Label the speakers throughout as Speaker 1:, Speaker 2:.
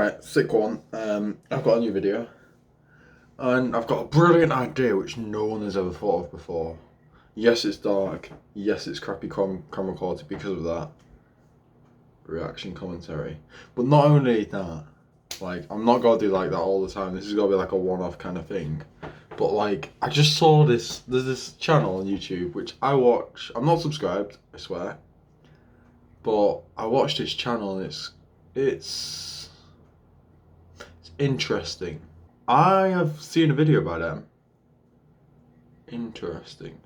Speaker 1: Right, sick one. I've got a new video, and I've got a brilliant idea which no one has ever thought of before. Yes, it's dark. Yes, it's crappy camera quality because of that reaction commentary. But not only that, like, I'm not gonna do like that all the time. This is gonna be like a one-off kind of thing. But like, I just saw this. There's this channel on YouTube which I watch. I'm not subscribed, I swear. But I watched this channel and it's interesting. I have seen a video by them. Interesting.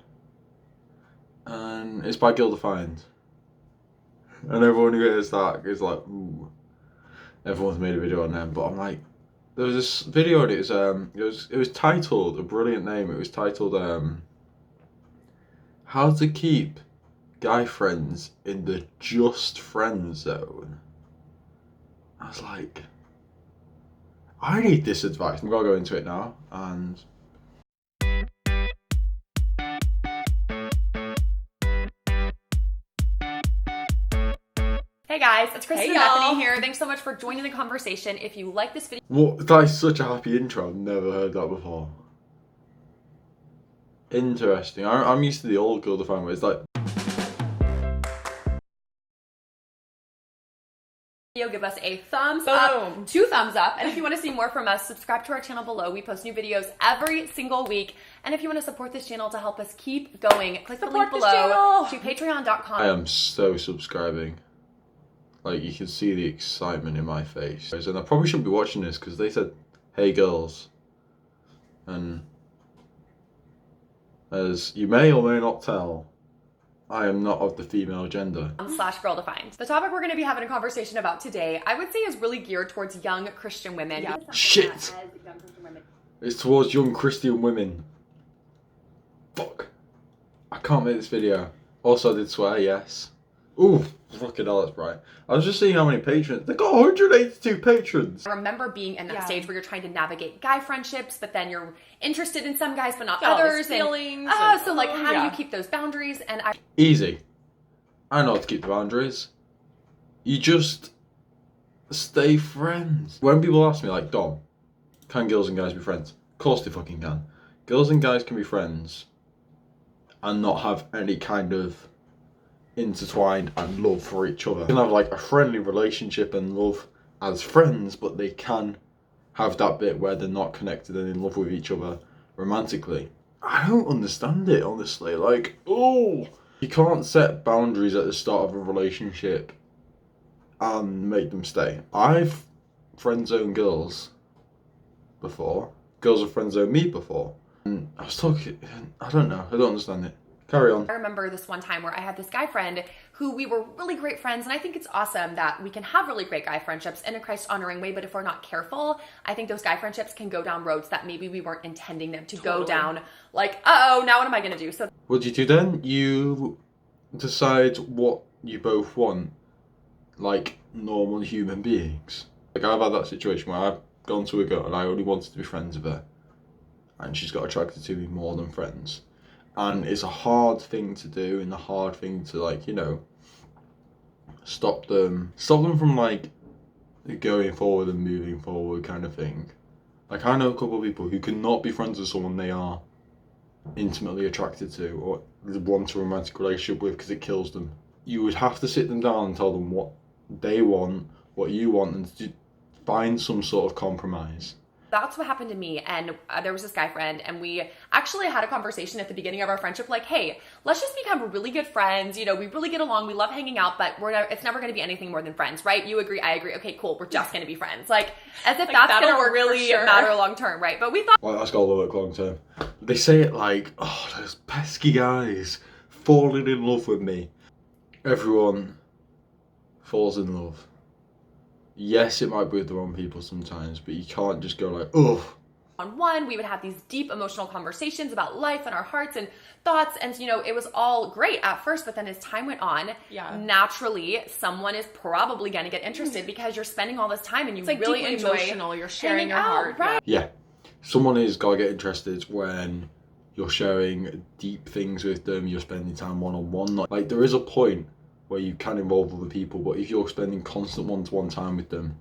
Speaker 1: And it's by Gilda Find. And everyone who hears that is like, ooh. Everyone's made a video on them, but I'm like, there was this video and it was titled, a brilliant name, it was titled How to Keep Guy Friends in the Just Friend Zone. I was like, I need this advice. I'm gonna go into it now and
Speaker 2: Hey guys, it's Kristen
Speaker 3: Hey,
Speaker 2: and Bethany
Speaker 3: y'all.
Speaker 2: here. Thanks so much for joining the conversation. If you like this video,
Speaker 1: what, that is such a happy intro. I've never heard that before. Interesting. I'm used to the old Gilda Find where it's like,
Speaker 2: give us a thumbs
Speaker 3: Boom.
Speaker 2: up, 2 thumbs up. And if you want to see more from us, subscribe to our channel below. We post new videos every single week. And if you want to support this channel to help us keep going, click the link
Speaker 3: Support this
Speaker 2: below
Speaker 3: channel.
Speaker 2: to patreon.com.
Speaker 1: I am so subscribing. Like, you can see the excitement in my face. And I probably shouldn't be watching this because they said, hey girls. And as you may or may not tell, I am not of the female gender.
Speaker 2: /girl defined. The topic we're going to be having a conversation about today, I would say, is really geared towards young Christian women.
Speaker 3: Yeah.
Speaker 1: Shit! It's towards young Christian women. Fuck. I can't make this video. Also, I did swear, yes. Ooh, fucking hell, that's bright. I was just seeing how many patrons. They got 182 patrons.
Speaker 2: I remember being in that
Speaker 3: Yeah.
Speaker 2: stage where you're trying to navigate guy friendships, but then you're interested in some guys, but not
Speaker 3: Got all these
Speaker 2: others.
Speaker 3: feelings
Speaker 2: And,
Speaker 3: and-
Speaker 2: so like, how do
Speaker 3: yeah.
Speaker 2: you keep those boundaries? And I
Speaker 1: Easy. I know how to keep the boundaries. You just stay friends. When people ask me, like, Dom, can girls and guys be friends? Of course they fucking can. Girls and guys can be friends and not have any kind of intertwined and love for each other. They can have like a friendly relationship and love as friends, but they can have that bit where they're not connected and in love with each other romantically. I don't understand it, honestly. Like, oh, you can't set boundaries at the start of a relationship and make them stay. I've friend zoned girls before. Girls have friend zoned me before. And I was talking, I don't know, I don't understand it. Carry on.
Speaker 2: I remember this one time where I had this guy friend who we were really great friends, and I think it's awesome that we can have really great guy friendships in a Christ-honoring way, but if we're not careful, I think those guy friendships can go down roads that maybe we weren't intending them to go down. Like, uh-oh, now what am I gonna do? So
Speaker 1: What do you do then? You decide what you both want, like normal human beings. Like, I've had that situation where I've gone to a girl and I only wanted to be friends with her, and she's got attracted to me more than friends. And it's a hard thing to do and a hard thing to, like, you know, stop them from like going forward and moving forward kind of thing. Like, I know a couple of people who cannot be friends with someone they are intimately attracted to or want a romantic relationship with because it kills them. You would have to sit them down and tell them what they want, what you want, and find some sort of compromise.
Speaker 2: that's what happened to me, and there was this guy friend, and we actually had a conversation at the beginning of our friendship, like, hey, let's just become really good friends. You know, we really get along, we love hanging out, but it's never going to be anything more than friends, right? You agree, I agree. Okay, cool, we're just going to be friends. Like, as if
Speaker 3: Like,
Speaker 2: that's
Speaker 3: that'll
Speaker 2: going to
Speaker 3: work for
Speaker 2: really
Speaker 3: sure.
Speaker 2: matter long term, right? But we thought
Speaker 1: Well, that's got to work long term. They say it like, oh, those pesky guys falling in love with me. Everyone falls in love. Yes, it might be with the wrong people sometimes, but you can't just go like, oh.
Speaker 2: on one, we would have these deep emotional conversations about life and our hearts and thoughts, and you know, it was all great at first, but then as time went on,
Speaker 3: Yeah.
Speaker 2: naturally someone is probably going to get interested because you're spending all this time and you
Speaker 3: It's like
Speaker 2: really
Speaker 3: deeply
Speaker 2: enjoy
Speaker 3: emotional. You're sharing
Speaker 2: hanging
Speaker 3: your
Speaker 2: out,
Speaker 3: heart.
Speaker 2: right?
Speaker 1: Yeah, someone is got to get interested when you're sharing deep things with them, you're spending time one-on-one. Like, there is a point where you can involve other people, but if you're spending constant one-to-one time with them,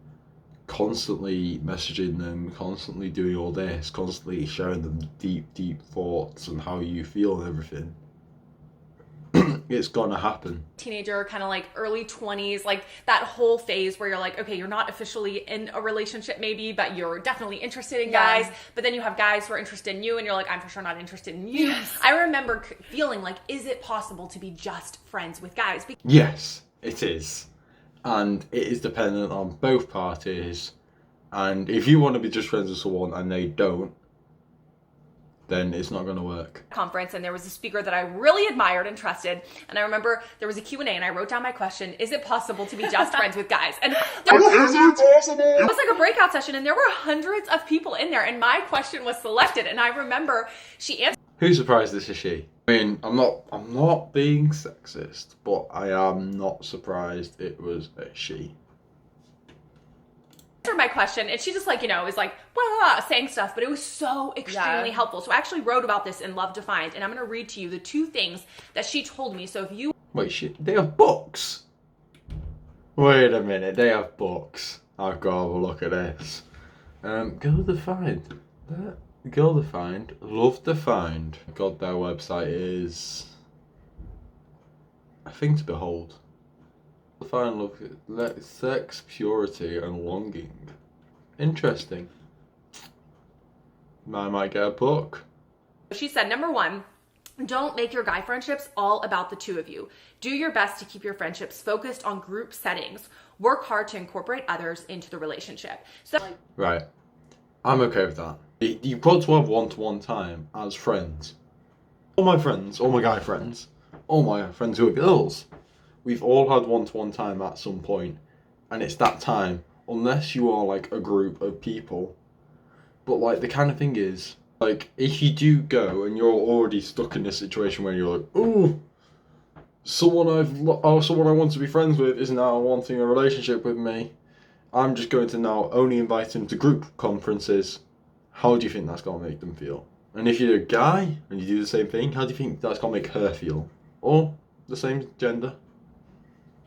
Speaker 1: constantly messaging them, constantly doing all this, constantly showing them deep thoughts and how you feel and everything, it's gonna happen.
Speaker 2: Teenager, kind of like early 20s, like that whole phase where you're like, okay, you're not officially in a relationship maybe, but you're definitely interested in guys. But then you have guys who are interested in you and you're like, I'm for sure not interested in you. Yes. I remember feeling like, is it possible to be just friends with guys?
Speaker 1: Yes, it is. And it is dependent on both parties. And if you want to be just friends with someone and they don't, then it's not going to work.
Speaker 2: Conference, and there was a speaker that I really admired and trusted, and I remember there was a Q&A and I wrote down my question, is it possible to be just friends with guys? And it was like a breakout session and there were hundreds of people in there and my question was selected, and I remember she answered.
Speaker 1: Who's surprised this is she? I mean, I'm not being sexist, but I am not surprised it was a she.
Speaker 2: My question, and she just like, you know, is like blah, saying stuff, but it was so extremely helpful. So I actually wrote about this in Love Defined, and I'm going to read to you the 2 things that she told me. So if you
Speaker 1: they have books. Wait a minute, they have books. I've got to have a look at this. Girl Defined, Girl Defined, Love Defined. God, their website is a thing to behold. Define love, sex, purity, and longing. Interesting. I might get a book.
Speaker 2: She said, number 1, don't make your guy friendships all about the 2 of you. Do your best to keep your friendships focused on group settings. Work hard to incorporate others into the relationship. So,
Speaker 1: right. I'm okay with that. You've got to have one-to-one time as friends. All my friends, all my guy friends, all my friends who are girls, we've all had one-to-one time at some point, and it's that time, unless you are like a group of people. But like the kind of thing is, like if you do go and you're already stuck in this situation where you're like, ooh, someone I want to be friends with is now wanting a relationship with me, I'm just going to now only invite them to group conferences. How do you think that's going to make them feel? And if you're a guy and you do the same thing, how do you think that's going to make her feel? Or the same gender?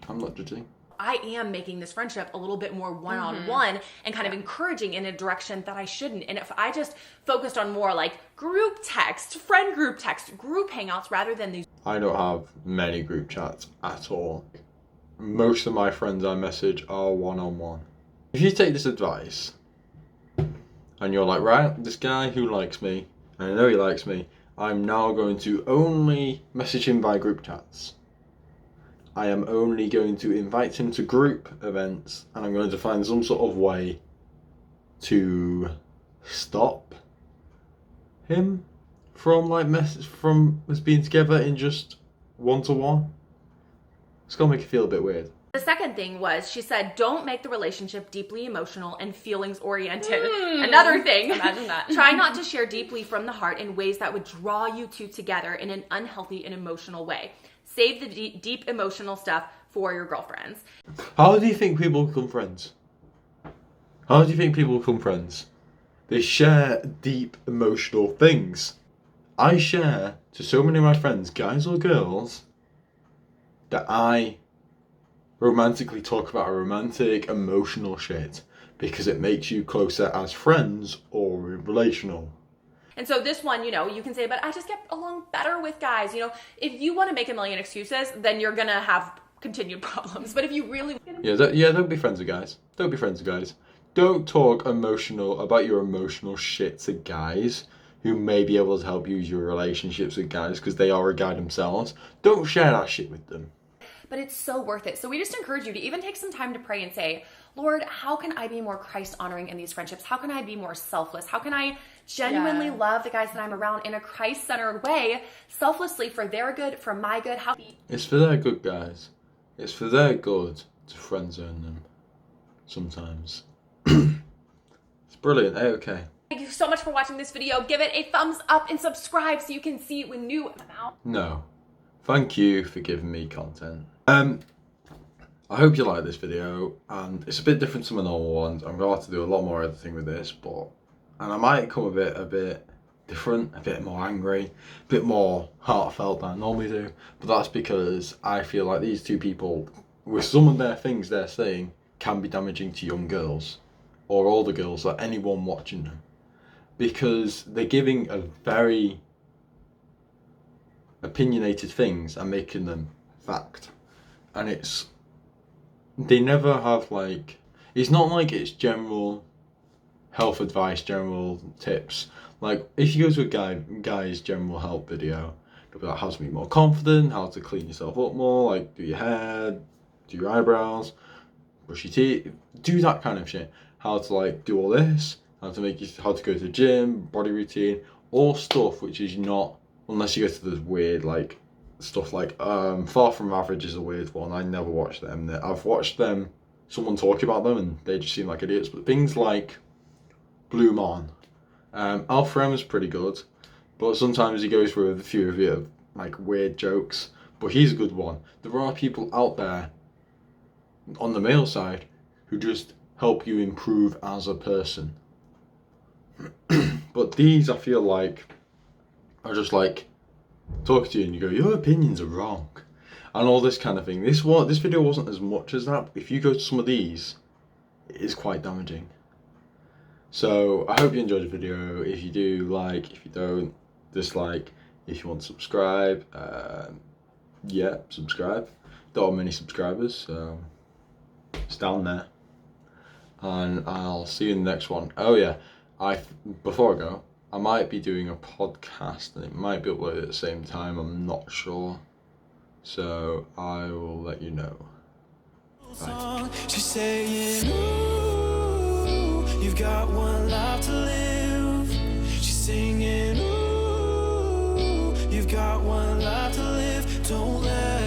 Speaker 1: I'm not judging.
Speaker 2: I am making this friendship a little bit more one-on-one and kind of encouraging in a direction that I shouldn't. And if I just focused on more like group text, friend group text, group hangouts rather than these.
Speaker 1: I don't have many group chats at all. Most of my friends I message are one-on-one. If you take this advice and you're like, right, this guy who likes me, and I know he likes me, I'm now going to only message him by group chats. I am only going to invite him to group events, and I'm going to find some sort of way to stop him from like from us being together in just one-to-one. It's gonna make you feel a bit weird.
Speaker 2: The second thing was, she said, don't make the relationship deeply emotional and feelings oriented. Another thing. Imagine that. Try not to share deeply from the heart in ways that would draw you two together in an unhealthy and emotional way. Save the deep emotional stuff for your girlfriends.
Speaker 1: How do you think people become friends? How do you think people become friends? They share deep emotional things. I share to so many of my friends, guys or girls, that I romantically talk about romantic, emotional shit because it makes you closer as friends or relational.
Speaker 2: And so this one, you know, you can say, but I just get along better with guys. You know, if you want to make a million excuses, then you're going to have continued problems. But if you really...
Speaker 1: Don't be friends with guys. Don't be friends with guys. Don't talk about your emotional shit to guys who may be able to help you use your relationships with guys because they are a guy themselves. Don't share that shit with them.
Speaker 2: But it's so worth it. So we just encourage you to even take some time to pray and say, Lord, how can I be more Christ-honoring in these friendships? How can I be more selfless? How can I genuinely love the guys that I'm around in a Christ-centered way, selflessly for their good, for my good?
Speaker 1: It's for their good, guys. It's for their good to friend zone them sometimes. It's brilliant. Okay.
Speaker 2: Thank you so much for watching this video. Give it a thumbs up and subscribe so you can see it when new come out.
Speaker 1: No. Thank you for giving me content. I hope you like this video, and it's a bit different to my normal ones. I'm going to have to do a lot more editing with this, and I might come a bit different, a bit more angry, a bit more heartfelt than I normally do, but that's because I feel like these two people, with some of their things they're saying, can be damaging to young girls. or older girls or anyone watching them, because they're giving a very opinionated things and making them fact. And they never have like, it's not like it's general health advice, general tips. Like if you go to a guy's general health video, they'll be like how to be more confident, how to clean yourself up more, like do your hair, do your eyebrows, brush your teeth, do that kind of shit. How to like do all this, how to go to the gym, body routine, all stuff which is not, unless you go to this weird like stuff like Far From Average is a weird one. I never watched them. I've watched them, someone talk about them, and they just seem like idiots. But things like Blue Mon, Alf Rem's pretty good, but sometimes he goes with a few of your like weird jokes. But he's a good one. There are people out there on the male side who just help you improve as a person. But these, I feel like, are just like talk to you and you go, your opinions are wrong, and all this kind of thing. This video wasn't as much as that, but if you go to some of these, it is quite damaging. So I hope you enjoyed the video. If you do, like. If you don't, dislike. If you want to subscribe, yeah, subscribe. Don't have many subscribers, so it's down there. And I'll see you in the next one. Oh yeah, before I go, I might be doing a podcast and it might be uploaded at the same time, I'm not sure. So I will let you know. Bye.
Speaker 3: She's saying, ooh, you've got one life to live. She's singing, ooh, you've got one life to live. Don't let